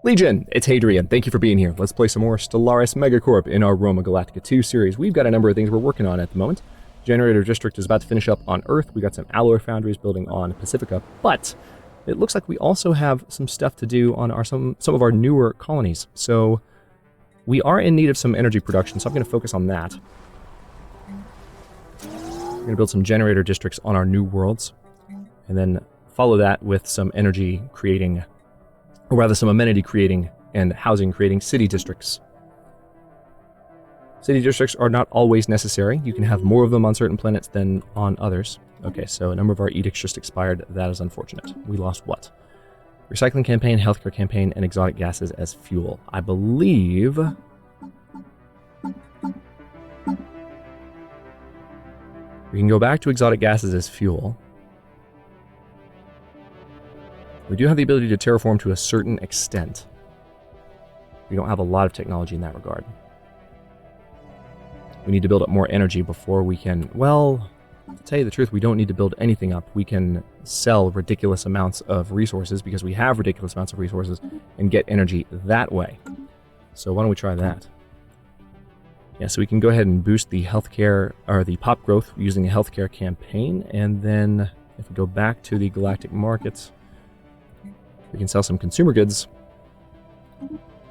Legion, it's Hadrian. Thank you for being here. Let's play some more Stellaris MegaCorp in our Roma Galactica II series. We've got a number of things we're working on at the moment. Generator District is about to finish up on Earth. We got some alloy foundries building on Pacifica, but it looks like we also have some stuff to do on some of our newer colonies. So we are in need of some energy production, so I'm going to focus on that. We're going to build some generator districts on our new worlds, and then follow that with some energy creating, or rather some amenity creating and housing creating city districts. City districts are not always necessary. You can have more of them on certain planets than on others. Okay, so a number of our edicts just expired. That is unfortunate. We lost what? Recycling campaign, healthcare campaign, and exotic gases as fuel. I believe... we can go back to exotic gases as fuel. We do have the ability to terraform to a certain extent. We don't have a lot of technology in that regard. We need to build up more energy before we can... well, to tell you the truth, we don't need to build anything up. We can sell ridiculous amounts of resources because we have ridiculous amounts of resources and get energy that way. So why don't we try that? Yeah, so we can go ahead and boost the healthcare, or the pop growth using a healthcare campaign, and then if we go back to the galactic markets, we can sell some consumer goods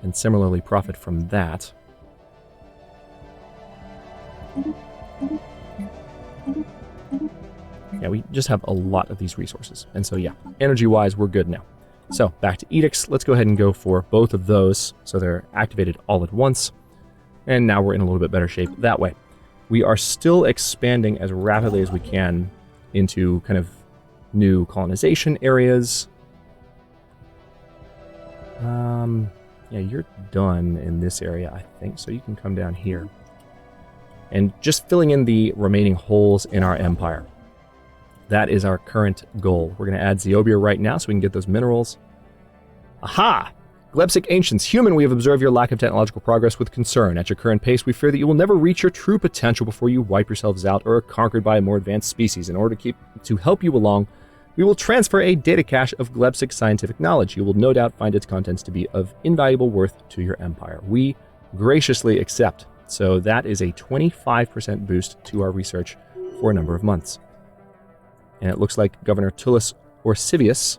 and similarly profit from that. Yeah, we just have a lot of these resources. And so, yeah, energy-wise, we're good now. So, back to edicts. Let's go ahead and go for both of those so they're activated all at once. And now we're in a little bit better shape that way. We are still expanding as rapidly as we can into kind of new colonization areas. Yeah, you're done in this area, I think, so you can come down here. And just filling in the remaining holes in our empire. That is our current goal. We're going to add Zeobia right now so we can get those minerals. Aha! Glebsic Ancients, human, we have observed your lack of technological progress with concern. At your current pace, we fear that you will never reach your true potential before you wipe yourselves out or are conquered by a more advanced species. In order to help you along, we will transfer a data cache of Glebsic scientific knowledge. You will no doubt find its contents to be of invaluable worth to your empire. We graciously accept. So that is a 25% boost to our research for a number of months. And it looks like Governor Tullus Orsivius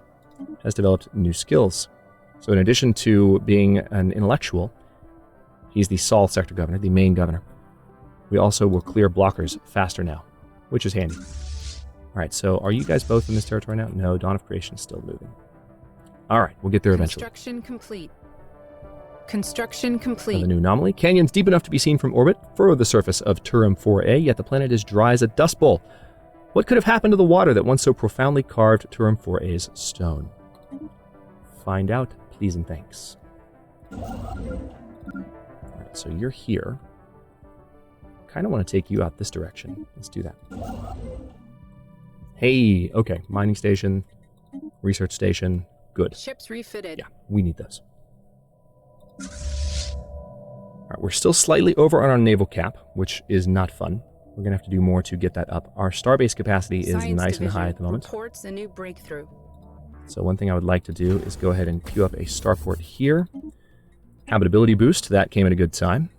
has developed new skills. So in addition to being an intellectual, he's the Sol sector governor, the main governor. We also will clear blockers faster now, which is handy. All right, so are you guys both in this territory now? No, Dawn of Creation is still moving. All right, we'll get there eventually. Construction complete. Construction complete. Another new anomaly. Canyons deep enough to be seen from orbit furrow the surface of Turum 4A, yet the planet is dry as a dust bowl. What could have happened to the water that once so profoundly carved Turum 4A's stone? Find out, please and thanks. All right, so you're here. Kind of want to take you out this direction. Let's do that. Hey, okay, mining station, research station, good. Ships refitted. Yeah, we need those. All right, we're still slightly over on our naval cap, which is not fun. We're going to have to do more to get that up. Our starbase capacity is Science nice Division and high at the moment. Reports a new breakthrough. So one thing I would like to do is go ahead and queue up a starport here. Habitability boost, that came at a good time.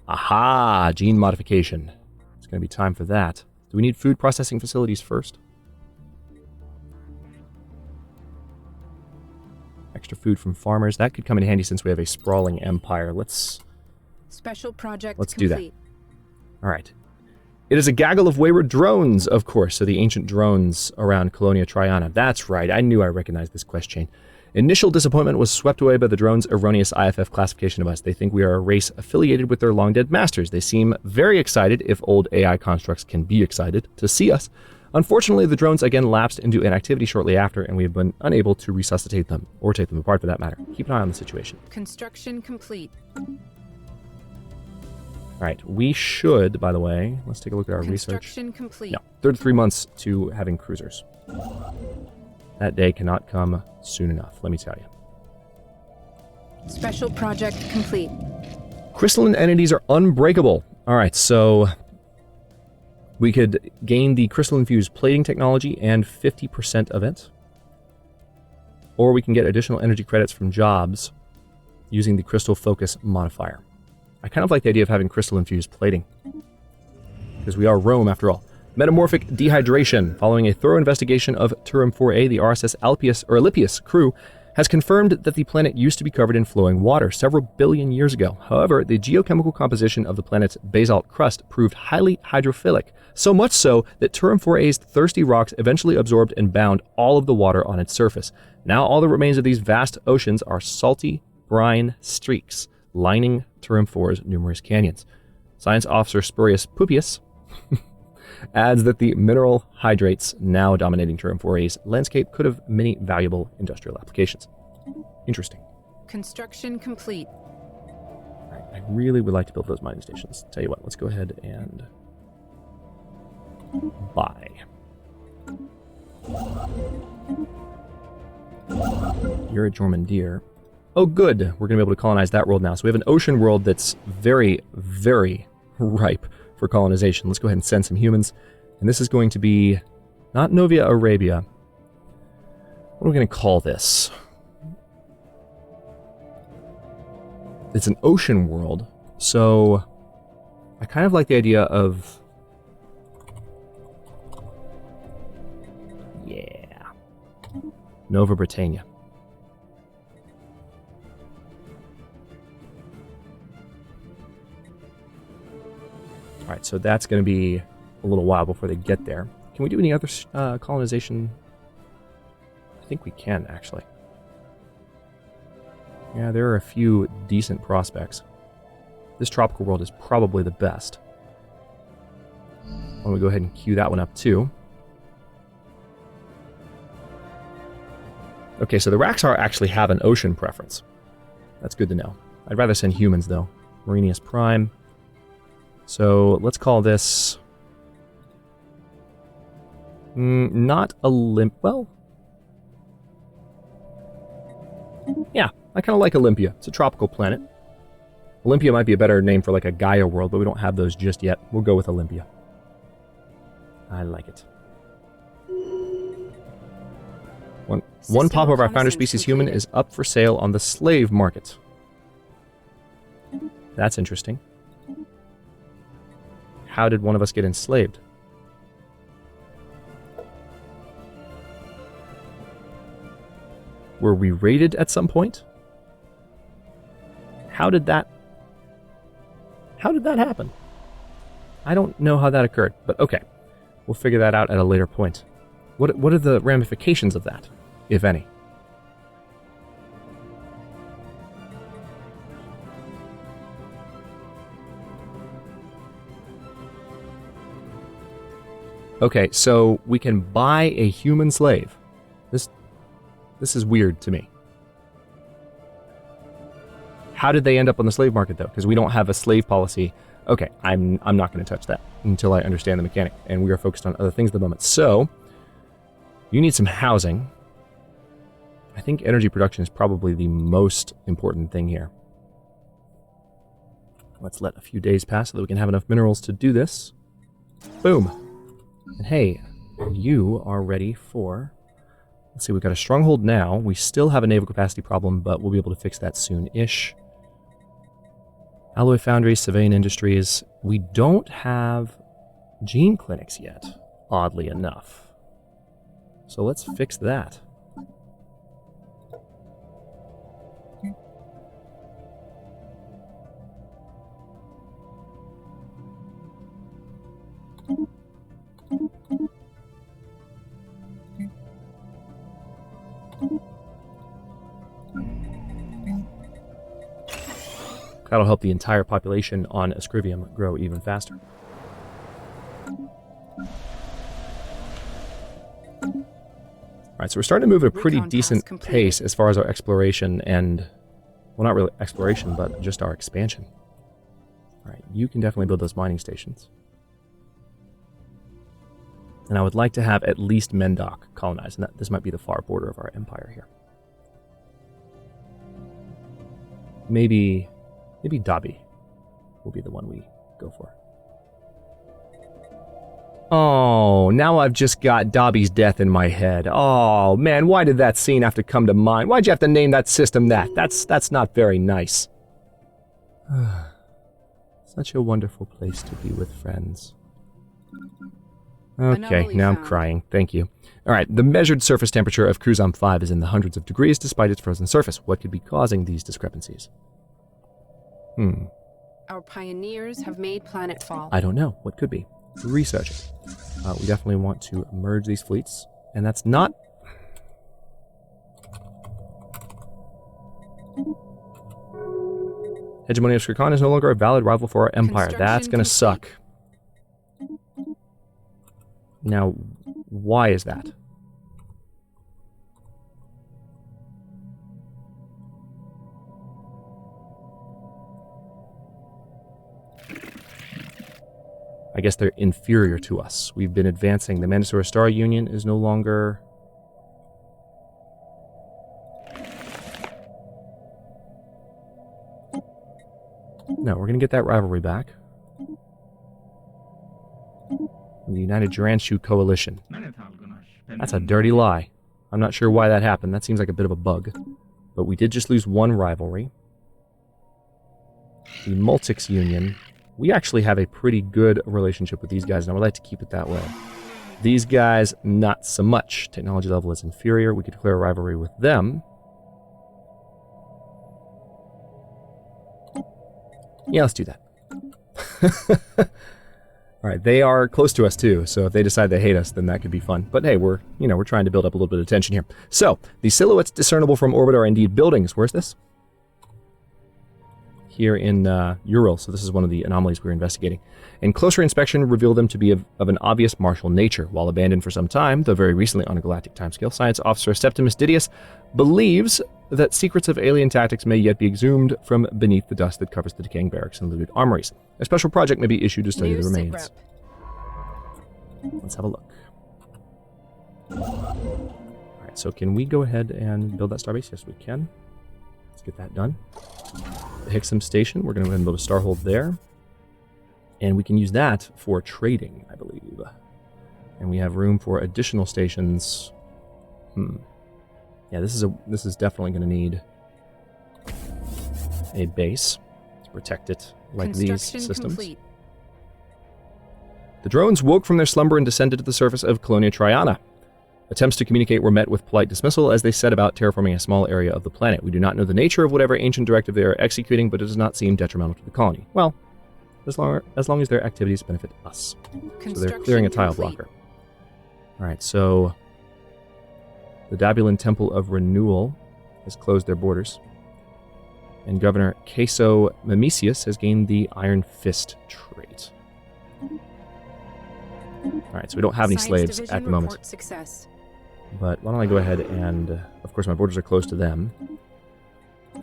Aha, gene modification. It's going to be time for that. Do we need food processing facilities first? Extra food from farmers. That could come in handy since we have a sprawling empire. Let's do that. All right. It is a gaggle of wayward drones, of course. So the ancient drones around Colonia Triana. That's right. I knew I recognized this quest chain. Initial disappointment was swept away by the drones' erroneous IFF classification of us. They think we are a race affiliated with their long-dead masters. They seem very excited, if old AI constructs can be excited, to see us. Unfortunately, the drones again lapsed into inactivity shortly after, and we have been unable to resuscitate them, or take them apart for that matter. Keep an eye on the situation. Construction complete. All right, we should, by the way, let's take a look at our research. Construction complete. No, 33 months to having cruisers. That day cannot come soon enough, let me tell you. Special project complete. Crystalline entities are unbreakable. All right, so we could gain the crystalline fused plating technology and 50% of it. or we can get additional energy credits from jobs using the crystal focus modifier. I kind of like the idea of having crystal-infused plating, because we are Rome after all. Metamorphic dehydration. Following a thorough investigation of Turum 4A, the RSS Alypius crew has confirmed that the planet used to be covered in flowing water several billion years ago. However, the geochemical composition of the planet's basalt crust proved highly hydrophilic, so much so that Turum 4A's thirsty rocks eventually absorbed and bound all of the water on its surface. Now all that remains of these vast oceans are salty brine streaks lining Turum 4's numerous canyons. Science Officer Spurius Pupius adds that the mineral hydrates now dominating Turum 4A's landscape could have many valuable industrial applications. Interesting. Construction complete. All right, I really would like to build those mining stations. Tell you what, let's go ahead and buy. You're a Jormundir. Oh, good. We're going to be able to colonize that world now. So we have an ocean world that's very, very ripe for colonization. Let's go ahead and send some humans. And this is going to be not Novia Arabia. What are we going to call this? It's an ocean world. So I kind of like the idea of... yeah. Nova Britannia. Alright, so that's going to be a little while before they get there. Can we do any other colonization? I think we can, actually. Yeah, there are a few decent prospects. This tropical world is probably the best. Why don't we go ahead and queue that one up, too. Okay, so the Raxar actually have an ocean preference. That's good to know. I'd rather send humans, though. Marinius Prime. So let's call this not well, yeah, I kind of like Olympia. It's a tropical planet. Olympia might be a better name for like a Gaia world, but we don't have those just yet. We'll go with Olympia. I like it. One pop of our founder species human is up for sale on the slave market. That's interesting. How did one of us get enslaved? Were we raided at some point? How did that happen? I don't know how that occurred, but okay. We'll figure that out at a later point. What are the ramifications of that, if any? Okay, so we can buy a human slave. This is weird to me. How did they end up on the slave market, though? Because we don't have a slave policy. Okay, I'm not going to touch that until I understand the mechanic, and we are focused on other things at the moment. So, you need some housing. I think energy production is probably the most important thing here. Let's let a few days pass so that we can have enough minerals to do this. Boom. And hey, you are ready for... Let's see, we've got a stronghold now. We still have a naval capacity problem, but we'll be able to fix that soon-ish. Alloy Foundries, Sylvain Industries. We don't have gene clinics yet, oddly enough. So let's fix that. That'll help the entire population on Ascrivium grow even faster. Alright, so we're starting to move at a pretty decent pace as far as our exploration and... well, not really exploration, but just our expansion. Alright, you can definitely build those mining stations. And I would like to have at least Mendok colonized, and this might be the far border of our empire here. Maybe Dabi will be the one we go for. Oh, now I've just got Dobby's death in my head. Oh, man, why did that scene have to come to mind? Why'd you have to name that system that? That's not very nice. Such a wonderful place to be with friends. Okay, Anomaly now I'm found. crying. Thank you. Alright, the measured surface temperature of Cruzam 5 is in the hundreds of degrees despite its frozen surface. What could be causing these discrepancies? Our pioneers have made planetfall. I don't know. What could be? Research it. We definitely want to merge these fleets, and that's not... Hegemony of Skrkan is no longer a valid rival for our empire. That's gonna suck. Now, why is that? I guess they're inferior to us. We've been advancing. The Mandatory Star Union is no longer... No, we're going to get that rivalry back. The United Jaranshu Coalition. That's a dirty lie. I'm not sure why that happened. That seems like a bit of a bug. But we did just lose one rivalry. The Multics Union. We actually have a pretty good relationship with these guys, and I would like to keep it that way. These guys, not so much. Technology level is inferior. We could declare a rivalry with them. Yeah, let's do that. Alright, they are close to us too, so if they decide they hate us, then that could be fun. But hey, we're trying to build up a little bit of tension here. So, the silhouettes discernible from orbit are indeed buildings. Where's this? Here in Ural, so this is one of the anomalies we're investigating. And closer inspection revealed them to be of an obvious martial nature. While abandoned for some time, though very recently on a galactic timescale, Science Officer Septimus Didius believes that secrets of alien tactics may yet be exhumed from beneath the dust that covers the decaying barracks and looted armories. A special project may be issued to study the remains. Let's have a look. Alright, so can we go ahead and build that starbase? Yes, we can. Let's get that done. The Hixam Station, we're going to go ahead and build a starhold there. And we can use that for trading, I believe. And we have room for additional stations. Yeah, this is definitely going to need a base to protect it, like these systems. Complete. The drones woke from their slumber and descended to the surface of Colonia Triana. Attempts to communicate were met with polite dismissal as they set about terraforming a small area of the planet. We do not know the nature of whatever ancient directive they are executing, but it does not seem detrimental to the colony. Well, as long as their activities benefit us. So they're clearing a tile blocker. Alright, so the Dabulan Temple of Renewal has closed their borders. And Governor Queso Memesius has gained the Iron Fist trait. Alright, so we don't have any slaves at the moment. Success. But why don't I go ahead and, of course, my borders are closed to them.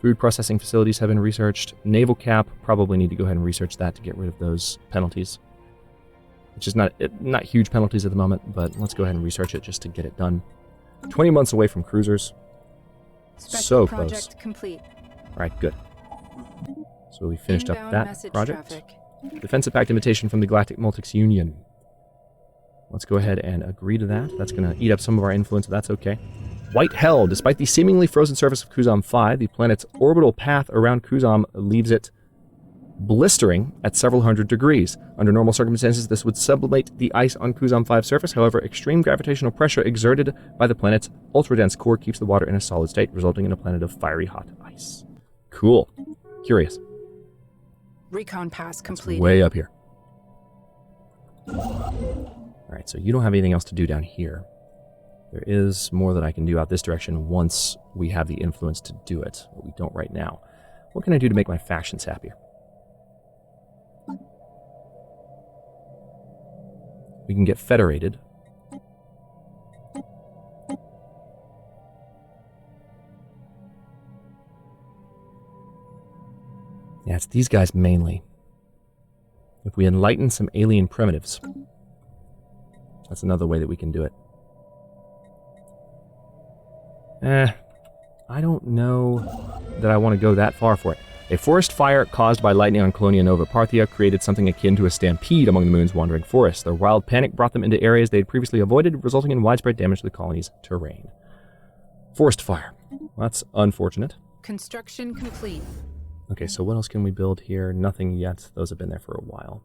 Food processing facilities have been researched. Naval cap, probably need to go ahead and research that to get rid of those penalties. Which is not huge penalties at the moment, but let's go ahead and research it just to get it done. 20 months away from cruisers. So close. Project complete. Alright, good. So we finished up that project. Traffic. Defensive Pact invitation from the Galactic Multics Union. Let's go ahead and agree to that. That's going to eat up some of our influence, but that's okay. White Hell. Despite the seemingly frozen surface of Cruzam 5, the planet's orbital path around Cruzam leaves it blistering at several hundred degrees. Under normal circumstances, this would sublimate the ice on Cruzam 5's surface. However, extreme gravitational pressure exerted by the planet's ultra-dense core keeps the water in a solid state, resulting in a planet of fiery hot ice. Cool. Curious. Recon pass completed. It's way up here. Alright, so you don't have anything else to do down here. There is more that I can do out this direction once we have the influence to do it, but we don't right now. What can I do to make my factions happier? We can get federated. Yeah, it's these guys mainly. If we enlighten some alien primitives, that's another way that we can do it. I don't know that I want to go that far for it. A forest fire caused by lightning on Colonia Nova Parthia created something akin to a stampede among the moon's wandering forests. Their wild panic brought them into areas they had previously avoided, resulting in widespread damage to the colony's terrain. Forest fire. Well, that's unfortunate. Construction complete. Okay, so what else can we build here? Nothing yet. Those have been there for a while.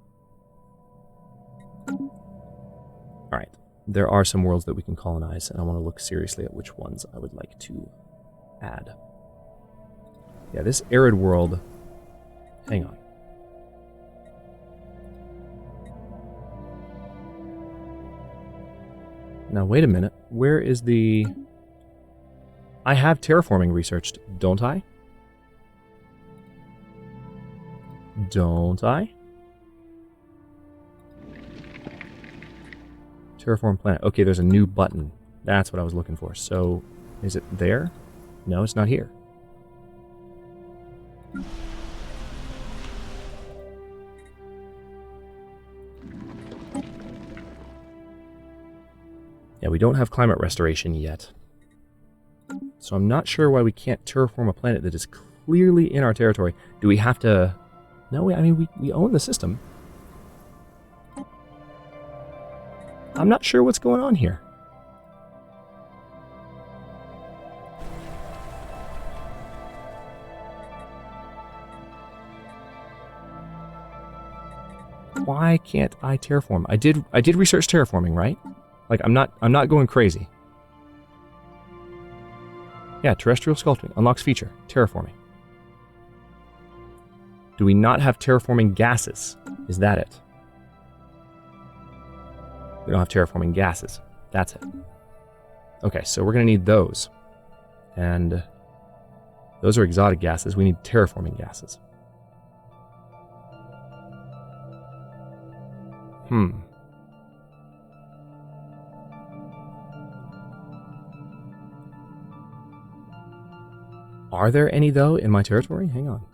Alright. There are some worlds that we can colonize, and I want to look seriously at which ones I would like to add. Yeah, this arid world... Hang on. Now, wait a minute. Where is the... I have terraforming researched, don't I? Don't I? Terraform planet. Okay, there's a new button. That's what I was looking for. So, is it there? No, it's not here. Yeah, we don't have climate restoration yet. So I'm not sure why we can't terraform a planet that is clearly in our territory. Do we have to... No, I mean, we own the system. I'm not sure what's going on here. Why can't I terraform? I did research terraforming, right? Like I'm not going crazy. Yeah, terrestrial sculpting unlocks feature terraforming. Do we not have terraforming gases? Is that it? We don't have terraforming gases. That's it. Okay, so we're going to need those. And those are exotic gases. We need terraforming gases. Are there any, though, in my territory? Hang on.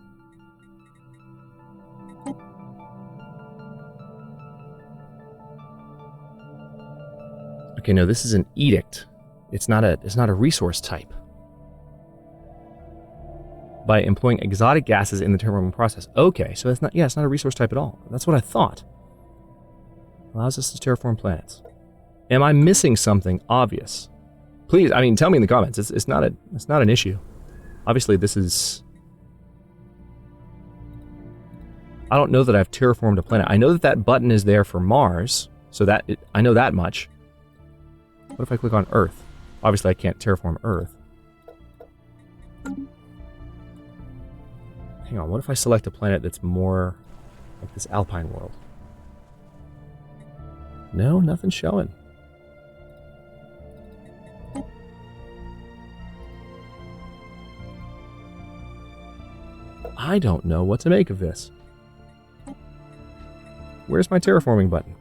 Okay, no, this is an edict. It's not a resource type. By employing exotic gases in the terraforming process. Okay, so it's not a resource type at all. That's what I thought. Allows us to terraform planets. Am I missing something obvious? Please, I mean, tell me in the comments. It's not an issue. Obviously, this is... I don't know that I've terraformed a planet. I know that button is there for Mars, so I know that much. What if I click on Earth? Obviously, I can't terraform Earth. Hang on, what if I select a planet that's more like this alpine world? No, nothing's showing. I don't know what to make of this. Where's my terraforming button?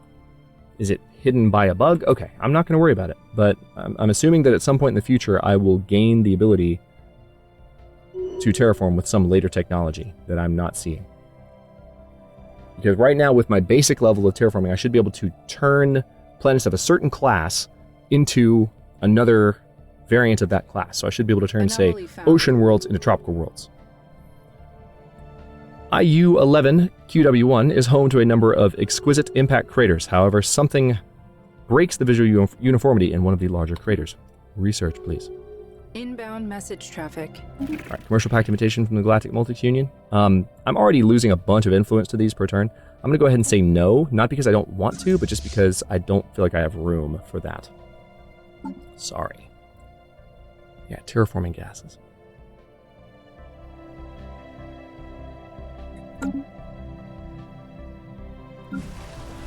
Is it hidden by a bug? Okay, I'm not going to worry about it. But I'm assuming that at some point in the future, I will gain the ability to terraform with some later technology that I'm not seeing. Because right now, with my basic level of terraforming, I should be able to turn planets of a certain class into another variant of that class. So I should be able to turn, say, ocean worlds into tropical worlds. IU-11 QW1 is home to a number of exquisite impact craters. However, something breaks the visual uniformity in one of the larger craters. Research, please. Inbound message traffic. All right, commercial pact invitation from the Galactic Multics Union. I'm already losing a bunch of influence to these per turn. I'm going to go ahead and say no, not because I don't want to, but just because I don't feel like I have room for that. Sorry. Yeah, terraforming gases.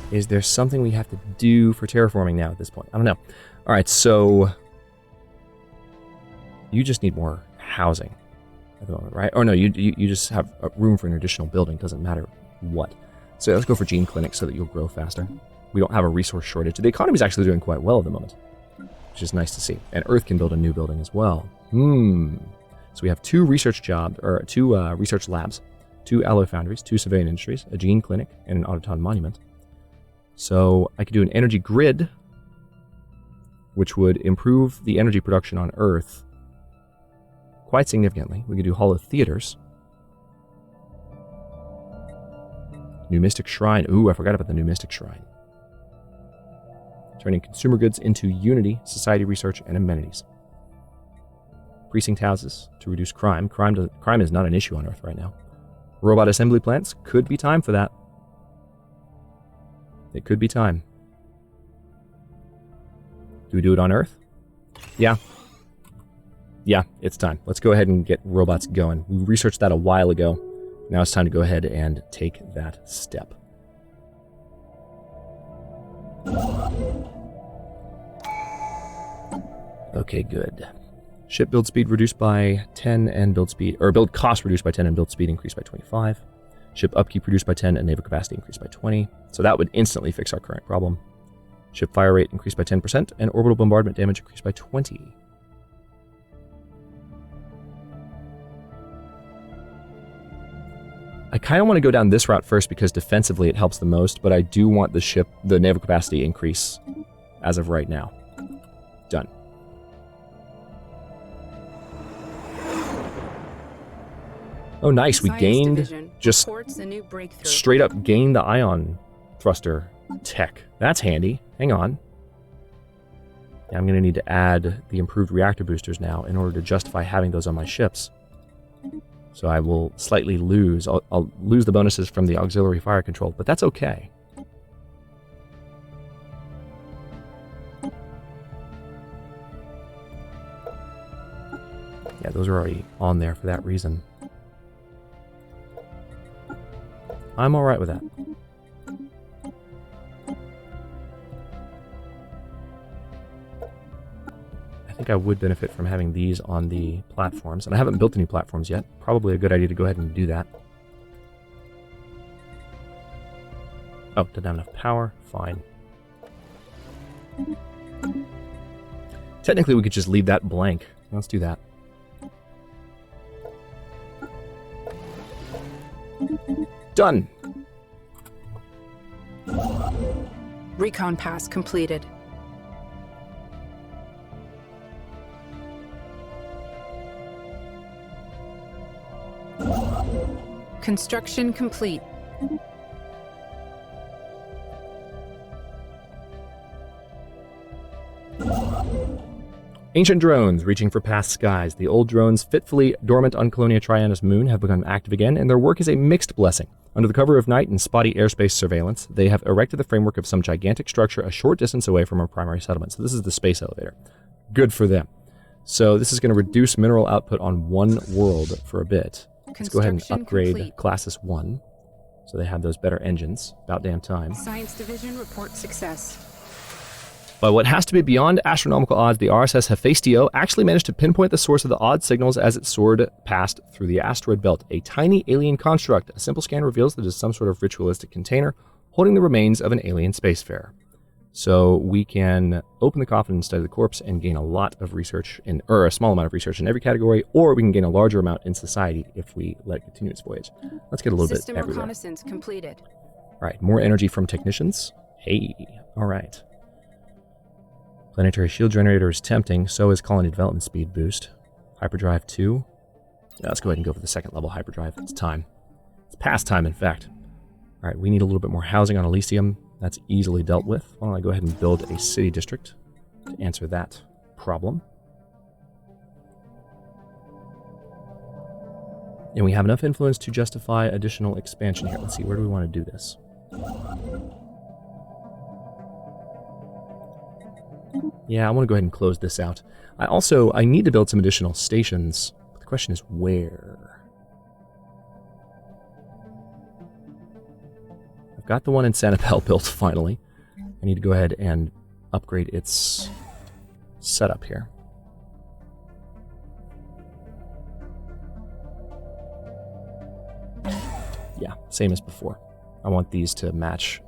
Is there something we have to do for terraforming now at this point? I don't know. All right, so you just need more housing at the moment, right? Or no, you just have room for an additional building. Doesn't matter what. So let's go for gene clinics so that you'll grow faster. We don't have a resource shortage. The economy is actually doing quite well at the moment, which is nice to see. And Earth can build a new building as well. So we have two research research labs, 2 alloy foundries, 2 civilian industries, a gene clinic, and an autoton monument. So I could do an energy grid, which would improve the energy production on Earth quite significantly. We could do hollow theaters. New Mystic Shrine. Ooh, I forgot about the New Mystic Shrine. Turning consumer goods into unity, society research, and amenities. Precinct houses to reduce crime. Crime is not an issue on Earth right now. Robot assembly plants. Could be time for that. It could be time. Do we do it on Earth? Yeah. Yeah, it's time. Let's go ahead and get robots going. We researched that a while ago. Now it's time to go ahead and take that step. Okay, good. Ship build speed reduced by 10 and build speed, or build cost reduced by 10 and build speed increased by 25. Ship upkeep reduced by 10 and naval capacity increased by 20. So that would instantly fix our current problem. Ship fire rate increased by 10% and orbital bombardment damage increased by 20. I kind of want to go down this route first because defensively it helps the most, but I do want the naval capacity increase as of right now. Done. Oh, nice. We gained just straight up gained the ion thruster tech. That's handy. Hang on. Yeah, I'm going to need to add the improved reactor boosters now in order to justify having those on my ships. So I will slightly lose. I'll lose the bonuses from the auxiliary fire control, but that's okay. Yeah, those are already on there for that reason. I'm alright with that. I think I would benefit from having these on the platforms, and I haven't built any platforms yet. Probably a good idea to go ahead and do that. Oh, didn't have enough power? Fine. Technically, we could just leave that blank. Let's do that. Done! Recon pass completed. Construction complete. Ancient drones reaching for past skies. The old drones fitfully dormant on Colonia Triana's moon have become active again, and their work is a mixed blessing. Under the cover of night and spotty airspace surveillance, they have erected the framework of some gigantic structure a short distance away from our primary settlement. So this is the space elevator. Good for them. So this is going to reduce mineral output on one world for a bit. Let's go ahead and upgrade Classis 1, so they have those better engines. About damn time. Science Division report success. By what has to be beyond astronomical odds, the RSS Hephaestio actually managed to pinpoint the source of the odd signals as it soared past through the asteroid belt. A tiny alien construct. A simple scan reveals that it is some sort of ritualistic container holding the remains of an alien spacefarer. So we can open the coffin and study the corpse and gain a lot of research, or a small amount of research in every category, or we can gain a larger amount in society if we let it continue its voyage. Let's get a little bit everywhere. System reconnaissance completed. All right, more energy from technicians. Hey, all right. Planetary shield generator is tempting, so is colony development speed boost. Hyperdrive 2. Yeah, let's go ahead and go for the second level hyperdrive. It's time. It's past time, in fact. All right, we need a little bit more housing on Elysium. That's easily dealt with. Why don't I go ahead and build a city district to answer that problem. And we have enough influence to justify additional expansion here. Let's see, where do we want to do this? Yeah, I want to go ahead and close this out. I need to build some additional stations. But the question is where? I've got the one in Sanibel built finally. I need to go ahead and upgrade its setup here. Yeah, same as before. I want these to match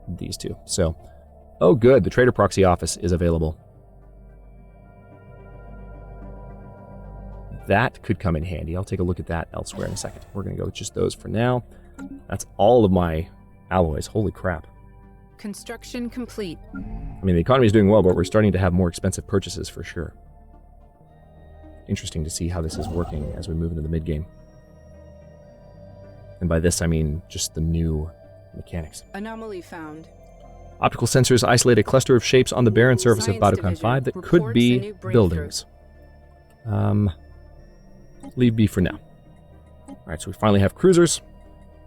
these two. So, oh good, the Trader Proxy office is available. That could come in handy. I'll take a look at that elsewhere in a second. We're going to go with just those for now. That's all of my alloys. Holy crap. Construction complete. I mean, the economy is doing well, but we're starting to have more expensive purchases for sure. Interesting to see how this is working as we move into the mid-game. And by this, I mean just the new Mechanics. Anomaly found. Optical sensors isolate a cluster of shapes on the barren surface of Science Badokan Division 5 that could reports a be new breakthrough. buildings. Leave B for now. Alright, so we finally have cruisers.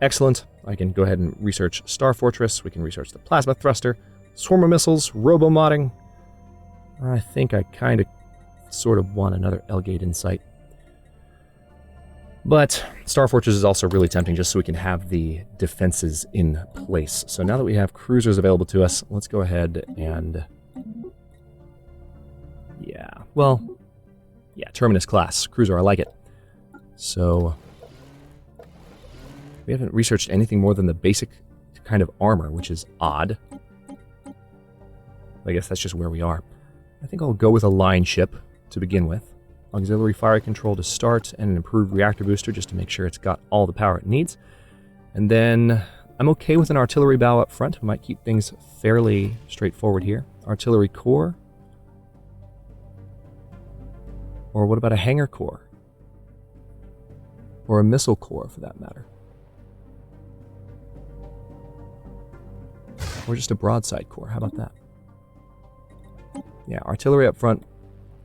Excellent. I can go ahead and research Star Fortress. We can research the plasma thruster, swarmer missiles, robo-modding. I think I kind of sort of want another L-Gate Insight. But Star Fortress is also really tempting just so we can have the defenses in place. So now that we have cruisers available to us, let's go ahead and... Yeah, Terminus class. Cruiser, I like it. So... we haven't researched anything more than the basic kind of armor, which is odd. I guess that's just where we are. I think I'll go with a line ship to begin with. Auxiliary fire control to start, and an improved reactor booster just to make sure it's got all the power it needs. And then I'm okay with an artillery bow up front. We might keep things fairly straightforward here. Artillery core. Or what about a hangar core? Or a missile core, for that matter. Or just a broadside core. How about that? Yeah, artillery up front.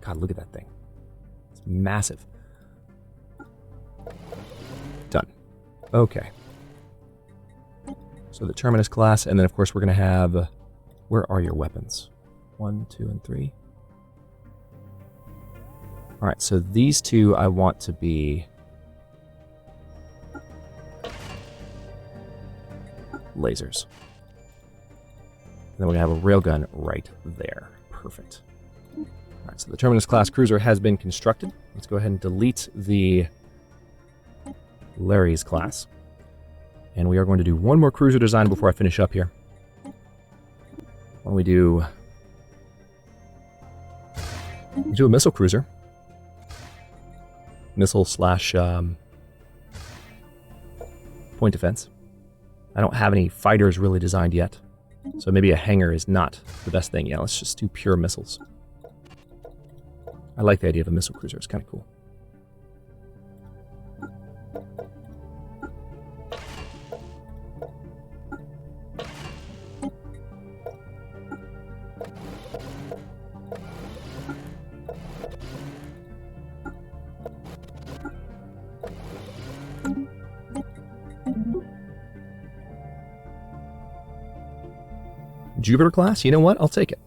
God, look at that thing. It's massive. Done. Okay. So the Terminus class, and then of course we're going to have... where are your weapons? 1, 2, and 3. Alright, so these two I want to be... lasers. Then we're going to have a railgun right there. Perfect. Alright, so the Terminus class cruiser has been constructed. Let's go ahead and delete the STELLARIS class. And we are going to do one more cruiser design before I finish up here. Why don't we do a missile cruiser. Missile slash point defense. I don't have any fighters really designed yet. So maybe a hangar is not the best thing. Yeah, let's just do pure missiles. I like the idea of a missile cruiser. It's kind of cool. Jupiter class? You know what? I'll take it.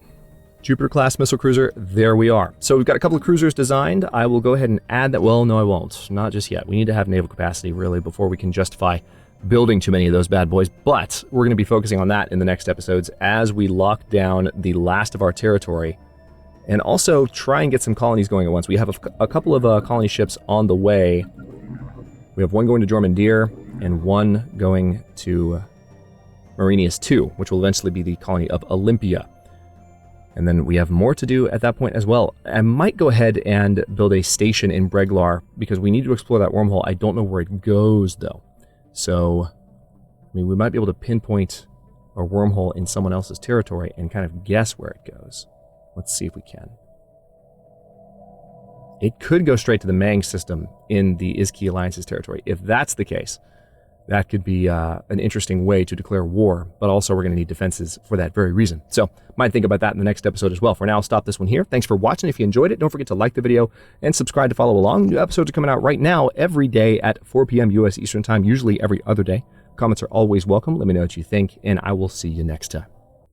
Jupiter class missile cruiser, there we are. So we've got a couple of cruisers designed. I will go ahead and add that. Well, no, I won't. Not just yet. We need to have naval capacity, really, before we can justify building too many of those bad boys. But we're going to be focusing on that in the next episodes as we lock down the last of our territory and also try and get some colonies going at once. We have a couple of colony ships on the way. We have one going to Jormundir and one going to Marinius 2, which will eventually be the colony of Olympia. And then we have more to do at that point as well. I might go ahead and build a station in Breglar because we need to explore that wormhole. I don't know where it goes, though. So, I mean, we might be able to pinpoint a wormhole in someone else's territory and kind of guess where it goes. Let's see if we can. It could go straight to the Mang system in the Izki Alliance's territory. If that's the case, that could be an interesting way to declare war, but also we're going to need defenses for that very reason. So, might think about that in the next episode as well. For now, I'll stop this one here. Thanks for watching. If you enjoyed it, don't forget to like the video and subscribe to follow along. New episodes are coming out right now every day at 4 p.m. U.S. Eastern Time, usually every other day. Comments are always welcome. Let me know what you think, and I will see you next time.